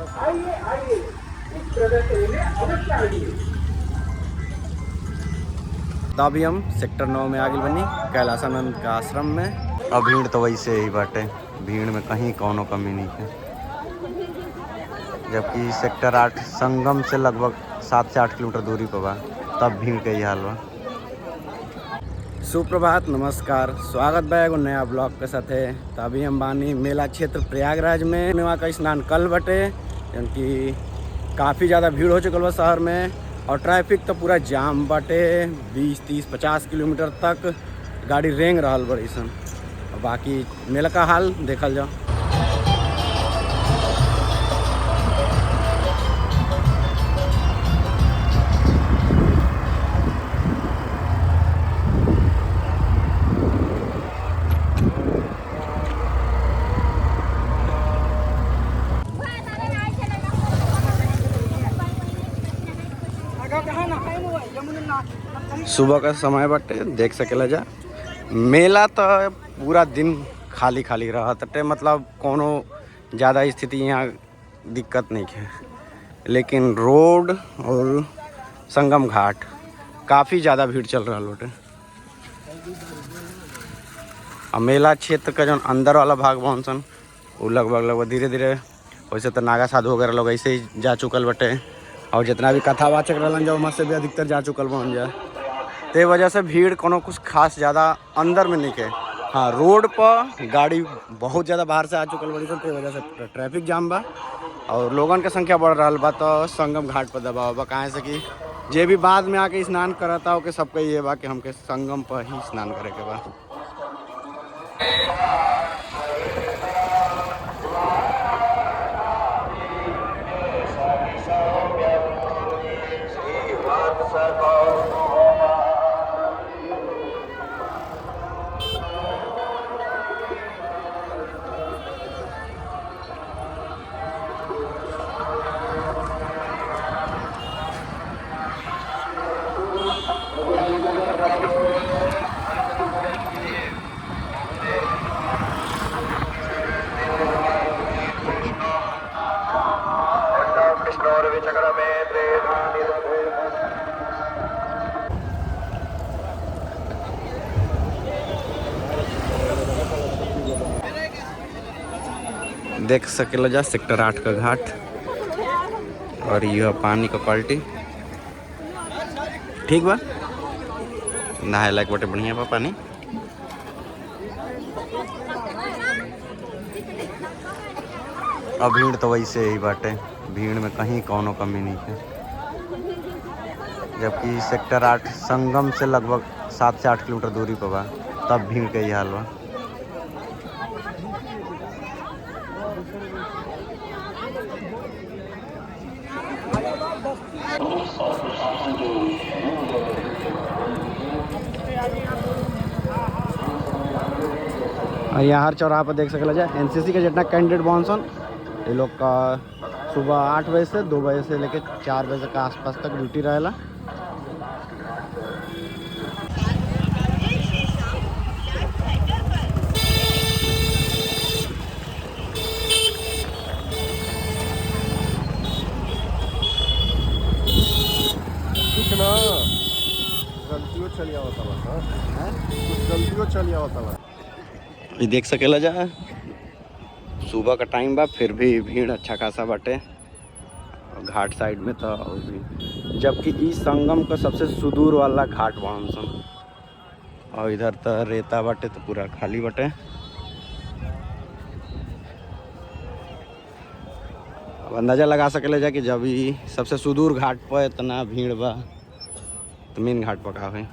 आइए आइए इस प्रदर्शनी में अवश्य आइए। तो अभी हम सेक्टर 9 में आगे बनी कैलासानंद का आश्रम में। अब भीड़ तो वैसे ही बाटे, भीड़ में कहीं कौनो कमी नहीं है। जबकि सेक्टर 8 संगम से लगभग 7 से 8 किलोमीटर दूरी पर बा, तब भीड़ के ही हाल बा। सुप्रभात, नमस्कार, स्वागत बा एगो नया ब्लॉग के साथे। तो अभी हम बानी मेला क्षेत्र प्रयागराज में। वहाँ का स्नान कल बटे, क्योंकि काफ़ी ज़्यादा भीड़ हो चुकल बा शहर में और ट्रैफिक तो पूरा जाम बाटे। 20, 30, 50 किलोमीटर तक गाड़ी रेंग रहल बड़ी सन। और बाकी मेला का हाल देखल जाओ। सुबह का समय बटे, देख सकेला जा। मेला तो पूरा दिन खाली खाली रहते, मतलब कोनो ज़्यादा स्थिति यहाँ दिक्कत नहीं है। लेकिन रोड और संगम घाट काफ़ी ज़्यादा भीड़ चल रहा बटे। और मेला क्षेत्र का जो अंदर वाला भाग पहुँचन वो लगभग धीरे धीरे, वैसे तो नागा साधु वगैरह लोग ऐसे ही जा चुकल बटे। और जितना भी कथावाचक रहलन जो वहाँ से भी अधिकतर जा चुकल बन जाए। ते वजह से भीड़ कोनो कुछ खास ज़्यादा अंदर में नहीं है। हाँ, रोड पर गाड़ी बहुत ज़्यादा बाहर से आ चुकल बड़ी, तो वजह से ट्रैफिक जाम बा और लोगन के संख्या बढ़ रहा बा। तो संगम घाट पर दबाव बा, कहाँ से कि जे भी बाद में आके स्नान करता हो के सबके ये बा कि हमके संगम पर ही स्नान करे के बा। देख सकेला जा सेक्टर 8 का घाट और यह पानी का क्वालिटी ठीक बा, नहाए लायक बटे, बढ़िया बा पानी। अब भीड़ तो वैसे ही बाटे, भीड़ में कहीं कौनो कमी नहीं है। जबकि सेक्टर 8 संगम से लगभग 7 से 8 किलोमीटर दूरी पर बा, तब भीड़ के ही हाल बा। और यहाँ हर चौराहा पर देख सकला जाए एनसीसी के जितना कैंडिडेट बॉन्सन ये लोग का सुबह 8 बजे से 2 बजे से लेकर 4 बजे के आसपास तक ड्यूटी रहेला। ये देख सकेला जा सुबह का टाइम बा, फिर भी भीड़ अच्छा खासा बाटे घाट साइड में। तो और भी, जबकि इस संगम का सबसे सुदूर वाला घाट बांसन और इधर तो रेता बाटे, तो पूरा खाली बाटे। अब अंदाजा लगा सकेला जा कि जब भी सबसे सुदूर घाट पर इतना भीड़ बा तो मेन घाट पर का है।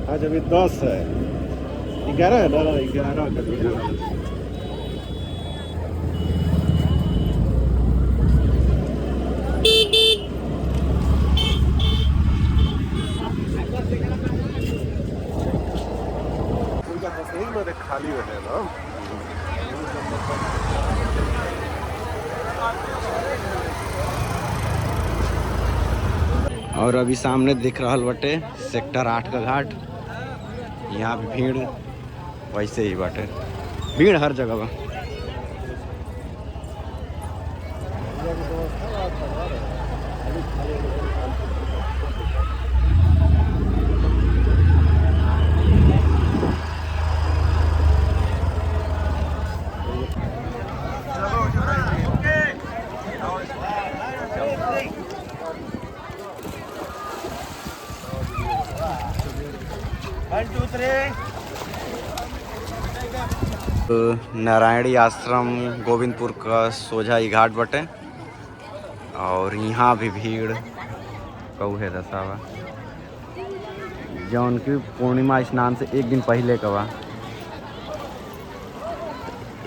आज अभी 10 है, 11 है ना, 11 का 11। मॉर्निंग मध्ये खाली होते ना. और अभी सामने दिख रहा बटे सेक्टर 8 का घाट. यहाँ भी भीड़ वैसे ही बाटे, भीड़ हर जगह बा. नारायणी आश्रम गोविंदपुर का सोझा ही घाट बटे. और यहाँ भी भीड़ कहू है दसावा, जौन की पूर्णिमा स्नान से एक दिन पहले का बा.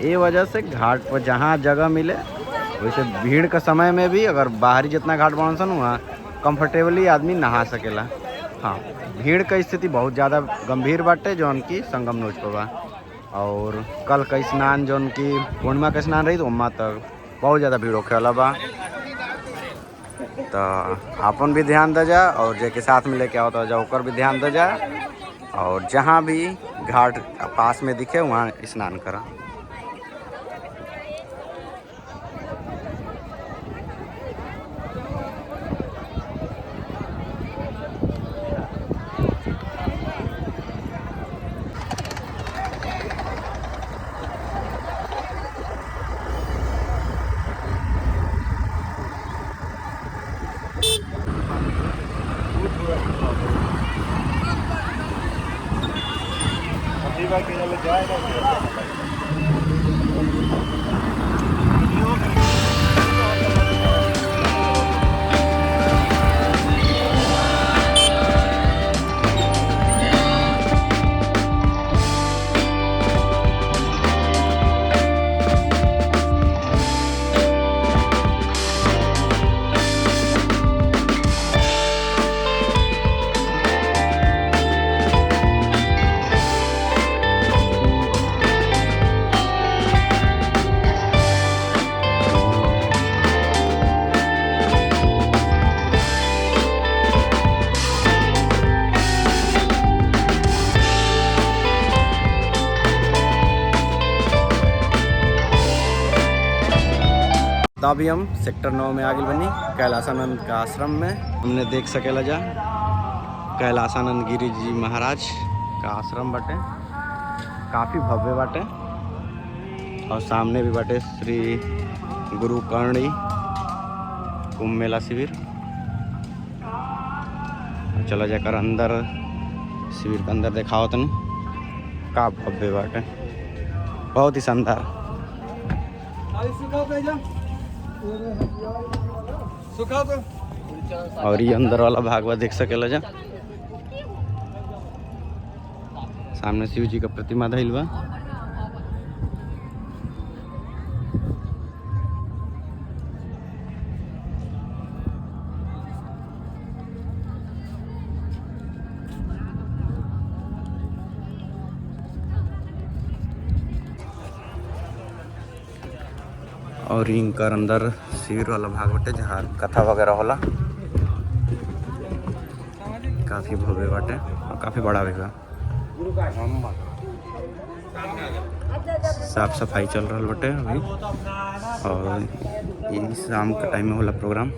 ये वजह से घाट पर जहाँ जगह मिले वैसे भीड़ का समय में भी अगर बाहरी जितना घाट बनसन हुआ कंफर्टेबली आदमी नहा सकेला. हाँ, भीड़ का स्थिति बहुत ज़्यादा गंभीर बाटे जौन की संगम नोच पर बा. और कल का स्नान जौन की पूर्णिमा का स्नान रही तो वहाँ तक बहुत ज़्यादा भीड़ होखे वाला बा. तो अपन भी ध्यान दे जा और जे के साथ में लेके आओ जा ओकर भी ध्यान दे जा. और जहाँ भी घाट पास में दिखे वहाँ स्नान करा. तो अभी हम सेक्टर 9 में आगे बनी कैलासानंद का आश्रम में. हमने देख सकेला जा कैलासानंद गिरी जी महाराज का आश्रम बाटे, काफ़ी भव्य बाटे. और सामने भी बाटे श्री गुरु कर्णी कुंभ मेला शिविर. चला जाकर अंदर शिविर के अंदर दिखाओ तनी का भव्य बाटे, बहुत ही शानदार. और ये अंदर वाला भागवत देख सकेला जा. सामने शिव जी का प्रतिमा धइल बा. और इनकर अंदर शिविर वाला भाग बाटे जहाँ कथा वगैरह होला. काफ़ी भव्य बाटे और काफ़ी बड़ा भी बा. साफ सफाई चल रहा बाटे अभी. और ये शाम का टाइम में होला प्रोग्राम.